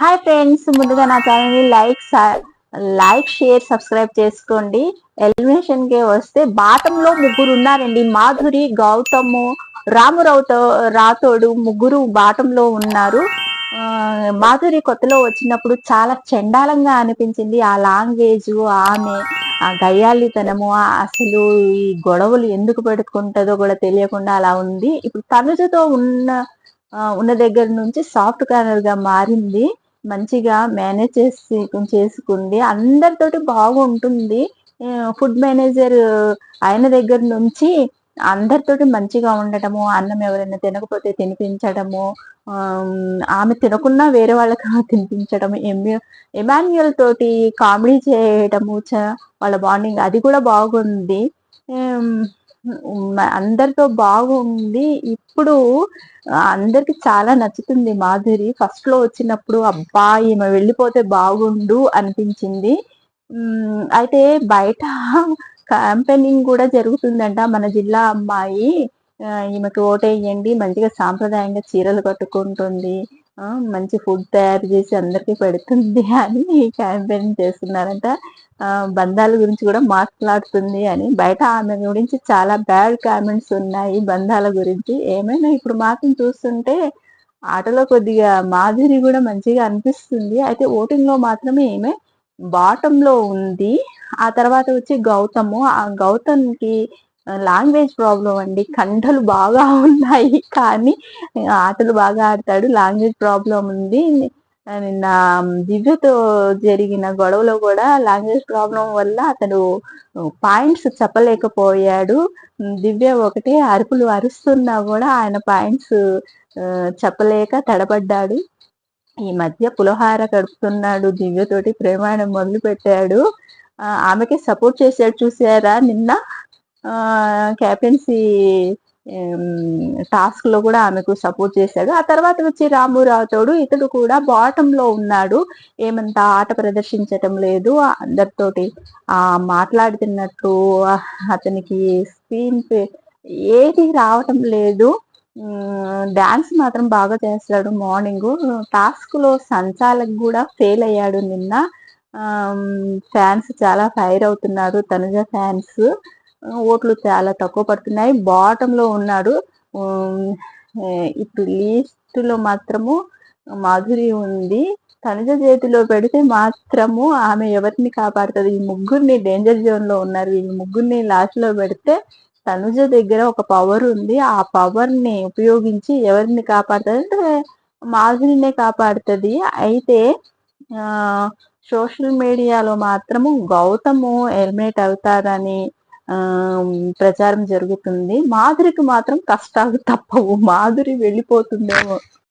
Hi friends, ముందుగా నా channel ని లైక్ షేర్ సబ్స్క్రైబ్ చేసుకోండి. ఎలిమినేషన్ కి వస్తే బాటంలో ముగ్గురు ఉన్నారండి. మాధురి, గౌతము, రాథోడు ముగ్గురు బాటంలో ఉన్నారు. మాధురి కొత్తలో వచ్చినప్పుడు చాలా చండాలంగా అనిపించింది. ఆ లాంగ్వేజ్, ఆమె ఆ గయ్యాళితనము, అసలు ఈ గొడవలు ఎందుకు పెట్టుకుంటుందో కూడా తెలియకుండా అలా ఉంది. ఇప్పుడు తనుజతో ఉన్న దగ్గర నుంచి సాఫ్ట్ కార్నర్ గా మారింది. మంచిగా మేనేజ్ చేసుకుంది. అందరితోటి బాగుంటుంది. ఫుడ్ మేనేజర్ ఆయన దగ్గర నుంచి అందరితోటి మంచిగా ఉండటము, అన్నం ఎవరైనా తినకపోతే తినిపించడము, ఆమె తినకున్నా వేరే వాళ్ళకి తినిపించడము, ఎమాన్యుయల్ తోటి కామెడీ చేయడము, వాళ్ళ బాండింగ్ అది కూడా బాగుంది. అందరితో బాగుంది. ఇప్పుడు అందరికి చాలా నచ్చుతుంది మాధురి. ఫస్ట్ లో వచ్చినప్పుడు అబ్బా ఈమె వెళ్ళిపోతే బాగుండు అనిపించింది. అయితే బయట క్యాంపెయినింగ్ కూడా జరుగుతుందంట. మన జిల్లా అమ్మాయి ఈమెకు ఓటేయండి, మంచిగా సాంప్రదాయంగా చీరలు కట్టుకుంటుంది, మంచి ఫుడ్ తయారు చేసి అందరికి పెడుతుంది అని క్యాంపెయిన్ చేస్తున్నారంట. బంధాల గురించి కూడా మాట్లాడుతుంది అని. బయట ఆమె గురించి చాలా బ్యాడ్ కామెంట్స్ ఉన్నాయి బంధాల గురించి. ఏమైనా ఇప్పుడు మాత్రం చూస్తుంటే ఆటలో కొద్దిగా మాధురి కూడా మంచిగా అనిపిస్తుంది. అయితే ఓటింగ్ లో మాత్రమే ఈమె బాటమ్ లో ఉంది. ఆ తర్వాత వచ్చి గౌతము. ఆ గౌతమ్ కి లాంగ్వేజ్ ప్రాబ్లం అండి. కంఠలు బాగా ఉన్నాయి కానీ ఆటలు బాగా ఆడతాడు. లాంగ్వేజ్ ప్రాబ్లం ఉంది. నిన్న దివ్యతో జరిగిన గొడవలో కూడా లాంగ్వేజ్ ప్రాబ్లం వల్ల అతడు పాయింట్స్ చెప్పలేకపోయాడు. దివ్య ఒకటే అరుపులు అరుస్తున్నా కూడా ఆయన పాయింట్స్ చెప్పలేక తడబడ్డాడు. ఈ మధ్య పులిహార కడుపుతున్నాడు. దివ్యతోటి ప్రేమాయణం మొదలు పెట్టాడు. ఆమెకే సపోర్ట్ చేశాడు. చూసారా నిన్న క్యాప్టెన్సీ టాస్క్ లో కూడా ఆమెకు సపోర్ట్ చేశాడు. ఆ తర్వాత వచ్చి రాథోడు. ఇతడు కూడా బాటమ్ లో ఉన్నాడు. ఏమంత ఆట ప్రదర్శించటం లేదు. అందరితోటి మాట్లాడుతున్నట్టు అతనికి స్క్రీన్ ఏది రావటం లేదు. డాన్స్ మాత్రం బాగా చేస్తాడు. మార్నింగ్ టాస్క్ లో సంచాలకు కూడా ఫెయిల్ అయ్యాడు నిన్న. ఫ్యాన్స్ చాలా ఫైర్ అవుతున్నారు. తనుజ ఫ్యాన్స్. ఓట్లు చాలా తక్కువ పడుతున్నాయి. బాటమ్ లో ఉన్నాడు. ఇప్పుడు లీస్ట్ లో మాత్రము మాధురి ఉంది. తనుజ చేతిలో పెడితే మాత్రము ఆమె ఎవరిని కాపాడుతుంది? ఈ ముగ్గురిని డేంజర్ జోన్ లో ఉన్నారు. ఈ ముగ్గురిని లాస్ట్ లో పెడితే తనుజ దగ్గర ఒక పవర్ ఉంది. ఆ పవర్ ని ఉపయోగించి ఎవరిని కాపాడుతుంది అంటే మాధురినే కాపాడుతుంది. అయితే సోషల్ మీడియాలో మాత్రము గౌతము ఎలిమినేట్ అవుతారని ప్రచారం జరుగుతుంది. మాధురికి మాత్రం కష్టాలు తప్పవు. మాధురి వెళ్ళిపోతుందేమో.